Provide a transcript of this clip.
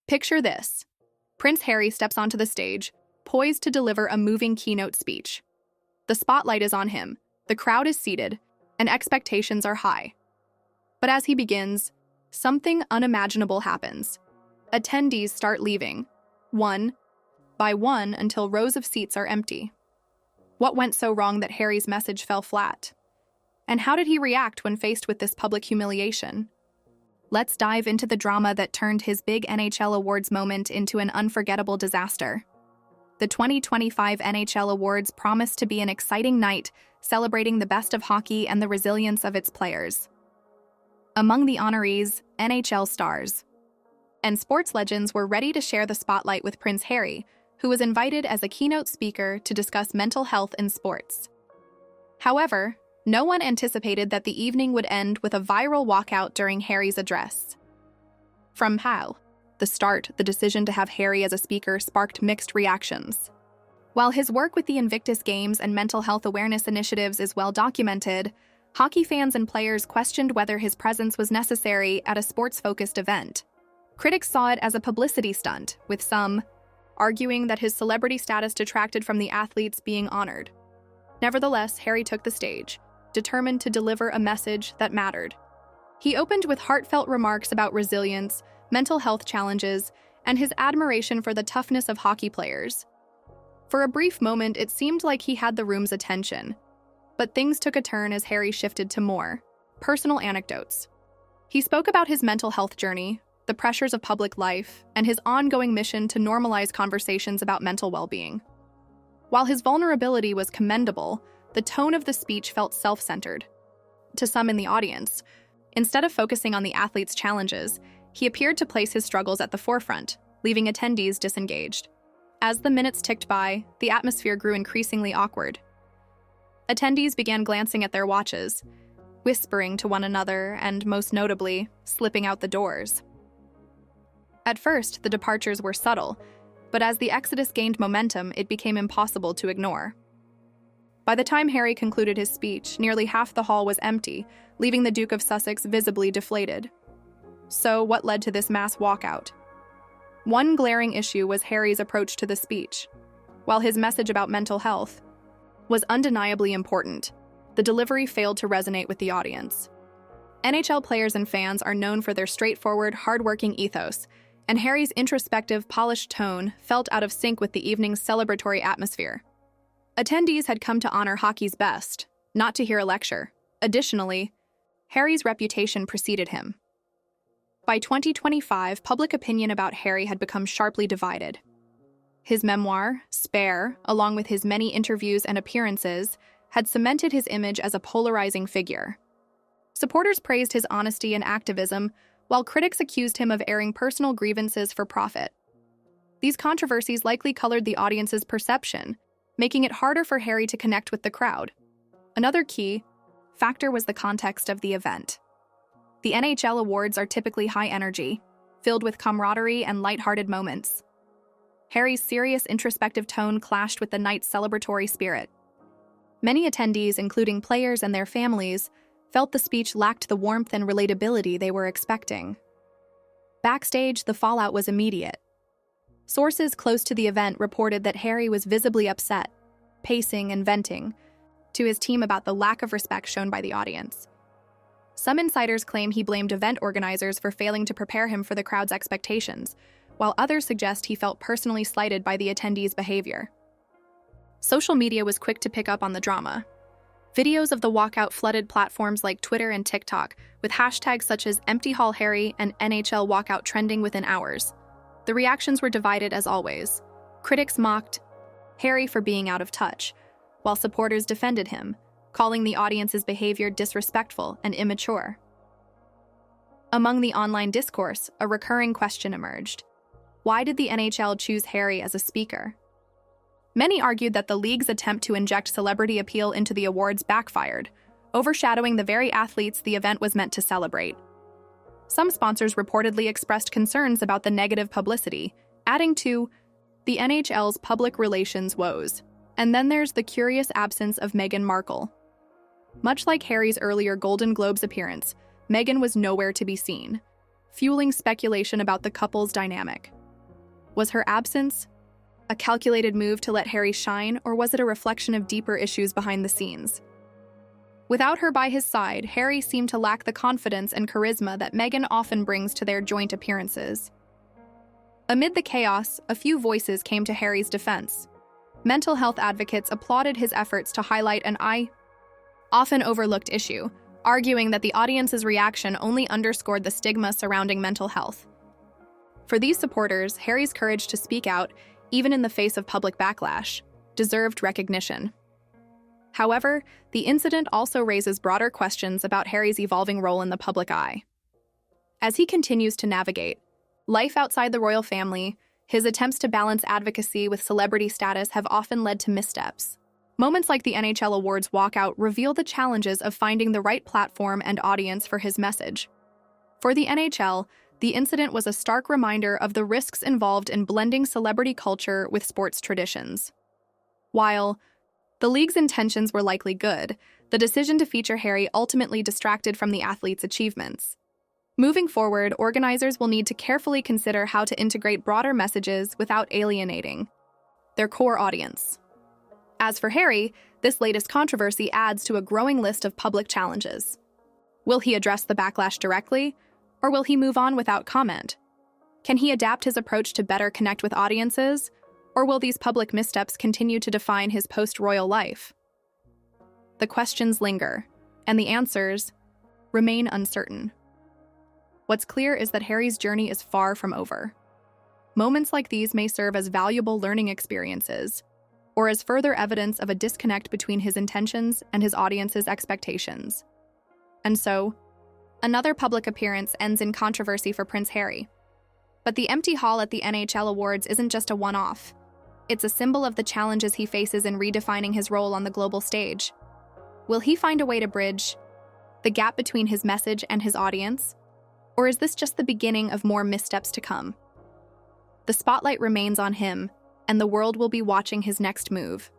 Picture this. Prince Harry steps onto the stage, poised to deliver a moving keynote speech. The spotlight is on him, the crowd is seated, and expectations are high. But as he begins, something unimaginable happens. Attendees start leaving, one by one, until rows of seats are empty. What went so wrong that Harry's message fell flat? And how did he react when faced with this public humiliation? Let's dive into the drama that turned his big NHL Awards moment into an unforgettable disaster. The 2025 NHL Awards promised to be an exciting night, celebrating the best of hockey and the resilience of its players. Among the honorees, NHL stars and sports legends were ready to share the spotlight with Prince Harry, who was invited as a keynote speaker to discuss mental health in sports. However, no one anticipated that the evening would end with a viral walkout during Harry's address. From the start, the decision to have Harry as a speaker sparked mixed reactions. While his work with the Invictus Games and mental health awareness initiatives is well documented, hockey fans and players questioned whether his presence was necessary at a sports-focused event. Critics saw it as a publicity stunt, with some arguing that his celebrity status detracted from the athletes being honored. Nevertheless, Harry took the stage, determined to deliver a message that mattered. He opened with heartfelt remarks about resilience, mental health challenges, and his admiration for the toughness of hockey players. For a brief moment, it seemed like he had the room's attention, but things took a turn as Harry shifted to more personal anecdotes. He spoke about his mental health journey, the pressures of public life, and his ongoing mission to normalize conversations about mental well-being. While his vulnerability was commendable, the tone of the speech felt self-centered. To some in the audience, instead of focusing on the athlete's challenges, he appeared to place his struggles at the forefront, leaving attendees disengaged. As the minutes ticked by, the atmosphere grew increasingly awkward. Attendees began glancing at their watches, whispering to one another, and most notably, slipping out the doors. At first, the departures were subtle, but as the exodus gained momentum, it became impossible to ignore. By the time Harry concluded his speech, nearly half the hall was empty, leaving the Duke of Sussex visibly deflated. So, what led to this mass walkout? One glaring issue was Harry's approach to the speech. While his message about mental health was undeniably important, the delivery failed to resonate with the audience. NHL players and fans are known for their straightforward, hard-working ethos, and Harry's introspective, polished tone felt out of sync with the evening's celebratory atmosphere. Attendees had come to honor hockey's best, not to hear a lecture. Additionally, Harry's reputation preceded him. By 2025, public opinion about Harry had become sharply divided. His memoir, Spare, along with his many interviews and appearances, had cemented his image as a polarizing figure. Supporters praised his honesty and activism, while critics accused him of airing personal grievances for profit. These controversies likely colored the audience's perception, making it harder for Harry to connect with the crowd. Another key factor was the context of the event. The NHL Awards are typically high energy, filled with camaraderie and lighthearted moments. Harry's serious, introspective tone clashed with the night's celebratory spirit. Many attendees, including players and their families, felt the speech lacked the warmth and relatability they were expecting. Backstage, the fallout was immediate. Sources close to the event reported that Harry was visibly upset, pacing and venting to his team about the lack of respect shown by the audience. Some insiders claim he blamed event organizers for failing to prepare him for the crowd's expectations, while others suggest he felt personally slighted by the attendees' behavior. Social media was quick to pick up on the drama. Videos of the walkout flooded platforms like Twitter and TikTok, with hashtags such as Empty Hall Harry and NHL Walkout trending within hours. The reactions were divided as always. Critics mocked Harry for being out of touch, while supporters defended him, calling the audience's behavior disrespectful and immature. Among the online discourse, a recurring question emerged. Why did the NHL choose Harry as a speaker? Many argued that the league's attempt to inject celebrity appeal into the awards backfired, overshadowing the very athletes the event was meant to celebrate. Some sponsors reportedly expressed concerns about the negative publicity, adding to the NHL's public relations woes. And then there's the curious absence of Meghan Markle. Much like Harry's earlier Golden Globes appearance, Meghan was nowhere to be seen, fueling speculation about the couple's dynamic. Was her absence a calculated move to let Harry shine, or was it a reflection of deeper issues behind the scenes? Without her by his side, Harry seemed to lack the confidence and charisma that Meghan often brings to their joint appearances. Amid the chaos, a few voices came to Harry's defense. Mental health advocates applauded his efforts to highlight an often overlooked issue, arguing that the audience's reaction only underscored the stigma surrounding mental health. For these supporters, Harry's courage to speak out, even in the face of public backlash, deserved recognition. However, the incident also raises broader questions about Harry's evolving role in the public eye. As he continues to navigate life outside the royal family, his attempts to balance advocacy with celebrity status have often led to missteps. Moments like the NHL Awards walkout reveal the challenges of finding the right platform and audience for his message. For the NHL, the incident was a stark reminder of the risks involved in blending celebrity culture with sports traditions. While the league's intentions were likely good, the decision to feature Harry ultimately distracted from the athlete's achievements. Moving forward, organizers will need to carefully consider how to integrate broader messages without alienating their core audience. As for Harry, this latest controversy adds to a growing list of public challenges. Will he address the backlash directly, or will he move on without comment? Can he adapt his approach to better connect with audiences, or will these public missteps continue to define his post-royal life? The questions linger, and the answers remain uncertain. What's clear is that Harry's journey is far from over. Moments like these may serve as valuable learning experiences, or as further evidence of a disconnect between his intentions and his audience's expectations. And so, another public appearance ends in controversy for Prince Harry. But the empty hall at the NHL Awards isn't just a one-off. It's a symbol of the challenges he faces in redefining his role on the global stage. Will he find a way to bridge the gap between his message and his audience? Or is this just the beginning of more missteps to come? The spotlight remains on him, and the world will be watching his next move.